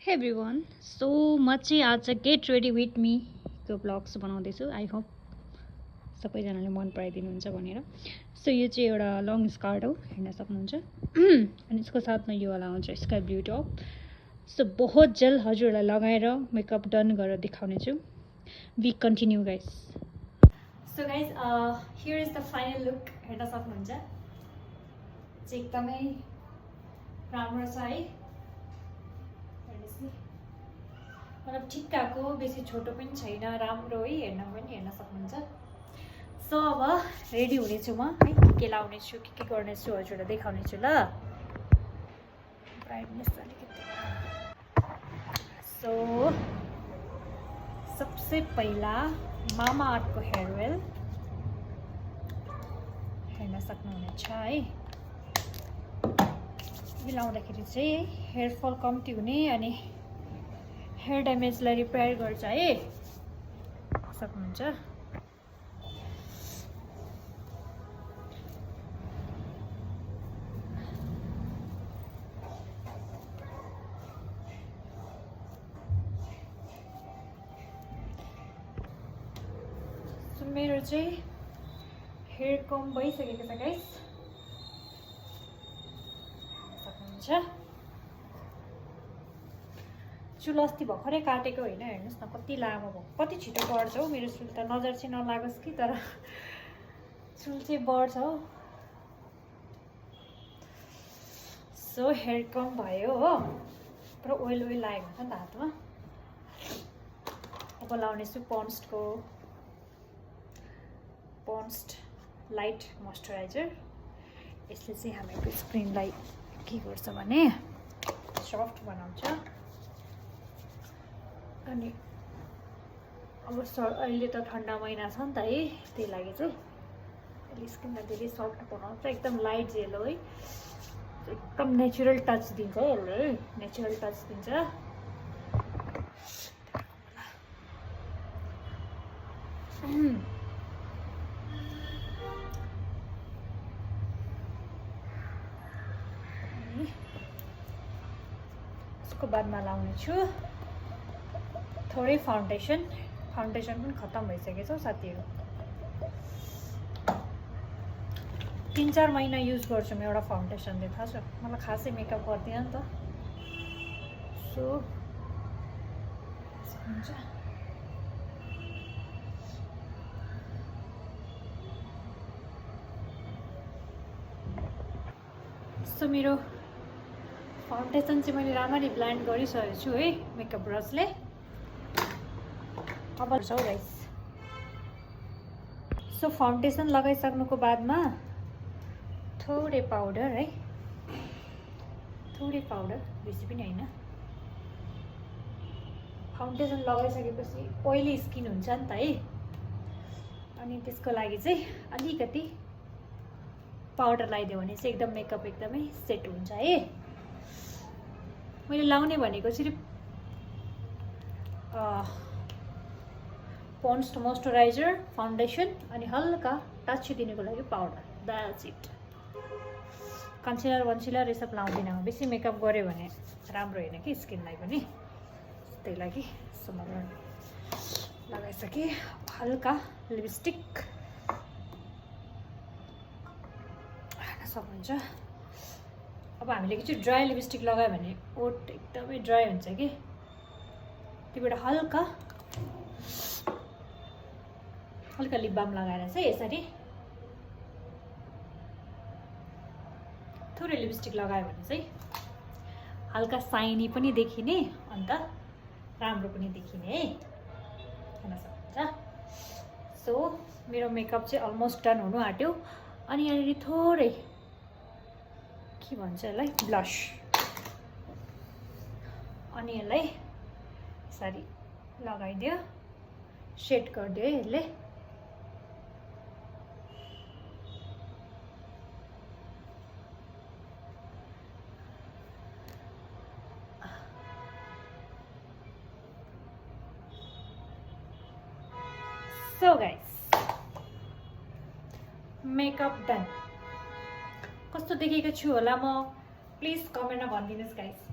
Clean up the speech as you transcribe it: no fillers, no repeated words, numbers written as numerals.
Hey everyone, so म चाहिँ आज गेट रेडी विथ मी को ब्लग्स बनाउँदैछु। आई होप सबैजनाले मन पराइदिनुहुन्छ भनेर। सो यो चाहिँ एउटा लङ स्कर्ट हो, हेर्न सक्नुहुन्छ। अनि यसको साथमा यो वाला आउँछ स्काई ब्लू टप। सो बहुत जल्द हजुरहरूलाई लगाएर मेकअप डन गरेर देखाउने छु। We continue guys. So guys, here is the final look. हेर्न सक्नुहुन्छ चाहिँ एकदमै राम्रो छ है। मतलब ठिक्काको, बेसी छोटो पनि छैन, राम्रो है, हेर्न पनि हेर्न सक्नुहुन्छ। सो अब रेडी हुनेछु म है, के लाउने छु, के गर्नेछु हजुरलाई देखाउने छु ल। ब्राइटनेस अलिकति। सो सबसे पहिला मामा अर्थको हेयर वेल हेर्न सक्नुहुनेछ है। यो लाउँदाखेरि चाहिँ हेयर फल कम्ती हुने अनि हेयर ड्यामेजलाई रिपेयर गर्छ है, सक्नुहुन्छ। सो मेरो चाहिँ हेयर कम भइसकेको छ गाइस, सक्नुहुन्छ। चुल अस्ति भर्खरै काटेको होइन, हेर्नुहोस् न कति लामो भयो, कति छिटो बढ्छ हौ मेरो चुल त। नजर चाहिँ नलागोस् कि, तर चुल चाहिँ बढ्छ हौ। सो हेयर कम भयो हो, पुरा ओइल ओइल लागेको हुन्छ नि त हातमा। अब लाउनेछु पन्ड्सको पन्ड्स लाइट मोइस्चराइजर। यसले चाहिँ हाम्रो स्किनलाई के गर्छ भने सफ्ट बनाउँछ। अनि अब अहिले त ठन्डा महिना छ नि त है, त्यही लागि चाहिँ यसले स्किनलाई धेरै सफ्ट बनाउँछ। एकदम लाइट जेलो है, एकदम नेचुरल टच दिन्छ है यसले, नेचुरल टच दिन्छ। यसको बादमा लाउने छु थोरै फाउन्डेसन पनि खत्तम भइसकेको छ साथीहरू। 3-4 महिना युज गर्छु म एउटा फाउन्डेसनले, थाहा छ मलाई खासै मेकअप गर्दिनँ नि त। सो हुन्छ। सो मेरो फाउन्डेसन चाहिँ मैले राम्ररी ब्लेन्ड गरिसकेको छु है मेकअप ब्रसले। अब छ गाइस। सो फाउन्डेसन लगाइसक्नुको बादमा थोरै पाउडर है, थोरै पाउडर, बेसी पनि होइन। फाउन्डेसन लगाइसकेपछि ओइली स्किन हुन्छ नि त है, अनि त्यसको लागि चाहिँ अलिकति पाउडर लगाइदियो भने चाहिँ एकदम मेकअप एकदमै सेट हुन्छ है। मैले लाउने भनेको सिर्फ पन्ड्स मोइस्चराइजर, फाउन्डेसन अनि हल्का टच दिनुको लागि पाउडर, द्याट्स इट। कन्सिलर सब लाउँदिनँ, बेसी मेकअप गऱ्यो भने राम्रो होइन कि स्किनलाई पनि, त्यही लागि। सो म लगाइसकेँ। हल्का लिपस्टिक हाल्न सक्नुहुन्छ। अब हामीले चाहिँ ड्राई लिपस्टिक लगायो भने ओठ एकदमै ड्राई हुन्छ कि, त्यो बेला हल्का लिप बाम लगाएर चाहिँ यसरी थोरै लिपस्टिक लगायो भने चाहिँ हल्का साइनी पनि देखिने, अन्त राम्रो पनि देखिने है, हेर्न सक्नुहुन्छ। सो मेरो मेकअप चाहिँ अलमोस्ट डन हुनु आँट्यो। अनि यहाँनिर थोरै के भन्छ यसलाई, ब्लस। अनि यसलाई यसरी लगाइदियो, सेट गरिदियो है यसले। So guys, makeup done. कस्तो देखेको छु होला म, प्लिज कमेन्टमा भनिदिनुहोस् गाइस।